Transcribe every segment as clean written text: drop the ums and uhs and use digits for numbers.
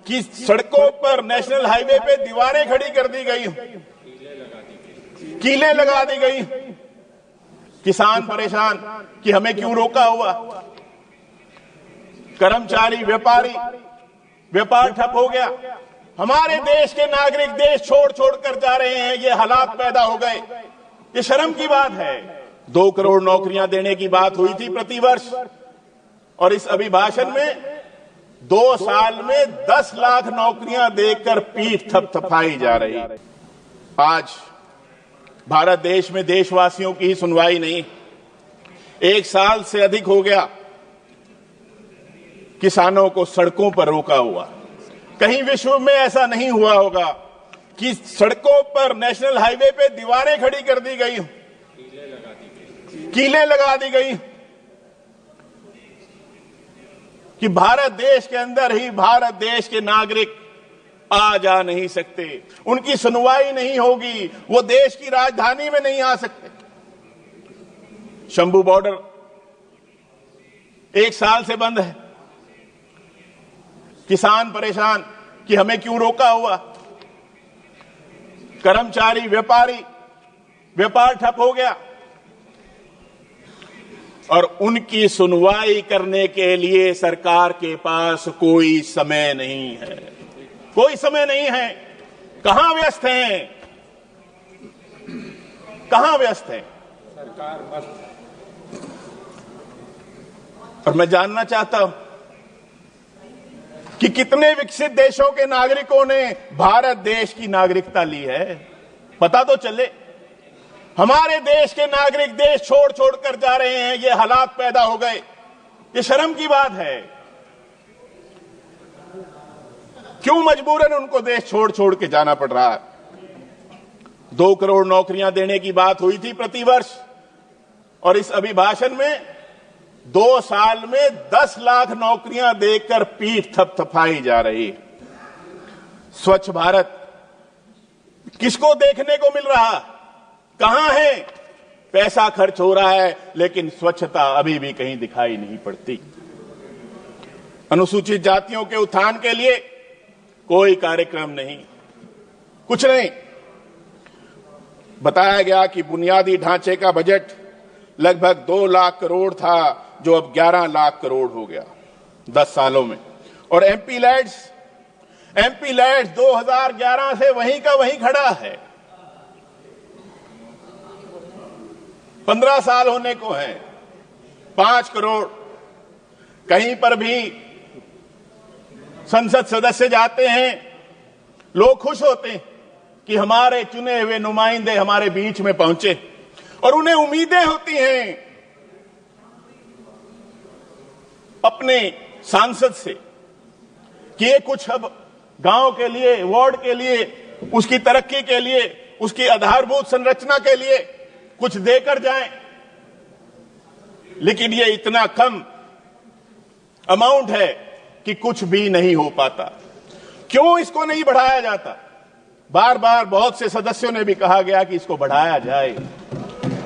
कि सड़कों पर नेशनल हाईवे पे दीवारें खड़ी कर दी गई, कीलें लगा दी गई। किसान परेशान कि हमें क्यों रोका हुआ, कर्मचारी व्यापारी, व्यापार ठप हो गया। हमारे देश के नागरिक देश छोड़ छोड़ कर जा रहे हैं, ये हालात पैदा हो गए। ये शर्म की बात है। 2 करोड़ नौकरियां देने की बात हुई थी प्रतिवर्ष, और इस अभिभाषण में 2 साल में 10 लाख नौकरियां देकर पीठ थपथपाई जा रही। आज भारत देश में देशवासियों की ही सुनवाई नहीं। 1 साल से अधिक हो गया किसानों को सड़कों पर रोका हुआ। कहीं विश्व में ऐसा नहीं हुआ होगा कि सड़कों पर नेशनल हाईवे पे दीवारें खड़ी कर दी गई, कीलें लगा दी गई, कि भारत देश के अंदर ही भारत देश के नागरिक आ जा नहीं सकते, उनकी सुनवाई नहीं होगी, वो देश की राजधानी में नहीं आ सकते। शंभू बॉर्डर 1 साल से बंद है। किसान परेशान कि हमें क्यों रोका हुआ, कर्मचारी व्यापारी, व्यापार ठप हो गया। और उनकी सुनवाई करने के लिए सरकार के पास कोई समय नहीं है, कोई समय नहीं है। कहां व्यस्त हैं, कहां व्यस्त हैं सरकार मस्त। और मैं जानना चाहता हूं कि कितने विकसित देशों के नागरिकों ने भारत देश की नागरिकता ली है, पता तो चले। हमारे देश के नागरिक देश छोड़ छोड़ कर जा रहे हैं, ये हालात पैदा हो गए। ये शर्म की बात है। क्यों मजबूरन उनको देश छोड़ छोड़ के जाना पड़ रहा है। 2 करोड़ नौकरियां देने की बात हुई थी प्रतिवर्ष, और इस अभिभाषण में 2 साल में 10 लाख नौकरियां देकर पीठ थपथपाई जा रही। स्वच्छ भारत किसको देखने को मिल रहा, कहां है? पैसा खर्च हो रहा है, लेकिन स्वच्छता अभी भी कहीं दिखाई नहीं पड़ती। अनुसूचित जातियों के उत्थान के लिए कोई कार्यक्रम नहीं, कुछ नहीं। बताया गया कि बुनियादी ढांचे का बजट लगभग 2 लाख करोड़ था, जो अब 11 लाख करोड़ हो गया 10 सालों में। और एमपी लैड्स 2011 से वहीं का वहीं खड़ा है। 15 साल होने को हैं, 5 करोड़। कहीं पर भी संसद सदस्य जाते हैं, लोग खुश होते हैं कि हमारे चुने हुए नुमाइंदे हमारे बीच में पहुंचे, और उन्हें उम्मीदें होती हैं अपने सांसद से कि ये कुछ अब गांव के लिए, वार्ड के लिए, उसकी तरक्की के लिए, उसकी आधारभूत संरचना के लिए कुछ देकर जाएं। लेकिन ये इतना कम अमाउंट है कि कुछ भी नहीं हो पाता। क्यों इसको नहीं बढ़ाया जाता? बार बार बहुत से सदस्यों ने भी कहा गया कि इसको बढ़ाया जाए,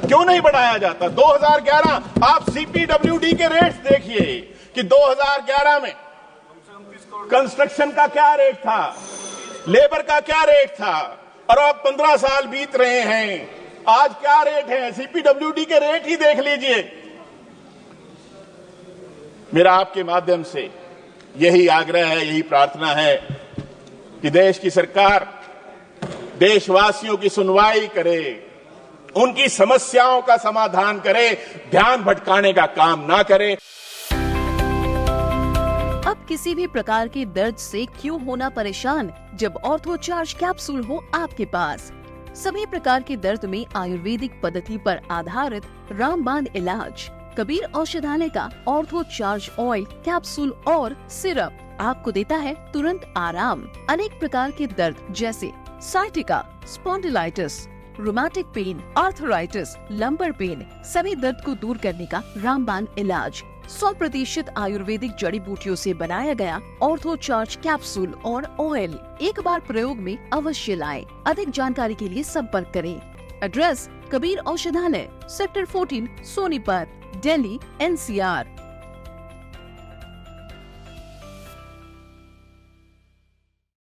क्यों नहीं बढ़ाया जाता? 2011 आप सीपीडब्ल्यूडी के रेट्स देखिए कि 2011 में कंस्ट्रक्शन का क्या रेट था, लेबर का क्या रेट था, और अब 15 साल बीत रहे हैं, आज क्या रेट है? सीपीडब्ल्यूडी के रेट ही देख लीजिए। मेरा आपके माध्यम से यही आग्रह है, यही प्रार्थना है कि देश की सरकार देशवासियों की सुनवाई करे, उनकी समस्याओं का समाधान करे, ध्यान भटकाने का काम ना करे। अब किसी भी प्रकार के दर्द से क्यों होना परेशान, जब ऑर्थो चार्ज कैप्सूल हो आपके पास। सभी प्रकार के दर्द में आयुर्वेदिक पद्धति पर आधारित रामबाण इलाज। कबीर औषधालय का ऑर्थो चार्ज ऑयल, कैप्सूल और सिरप आपको देता है तुरंत आराम। अनेक प्रकार के दर्द जैसे sciatica, spondylitis, rheumatic pain, arthritis, lumbar pain, सभी दर्द को दूर करने का रामबाण इलाज। 100% आयुर्वेदिक जड़ी बूटियों से बनाया गया ऑर्थो चार्ज कैप्सूल और ऑयल एक बार प्रयोग में अवश्य लाएं। अधिक जानकारी के लिए संपर्क करें। एड्रेस: कबीर औषधालय, सेक्टर 14, सोनीपत, दिल्ली, NCR।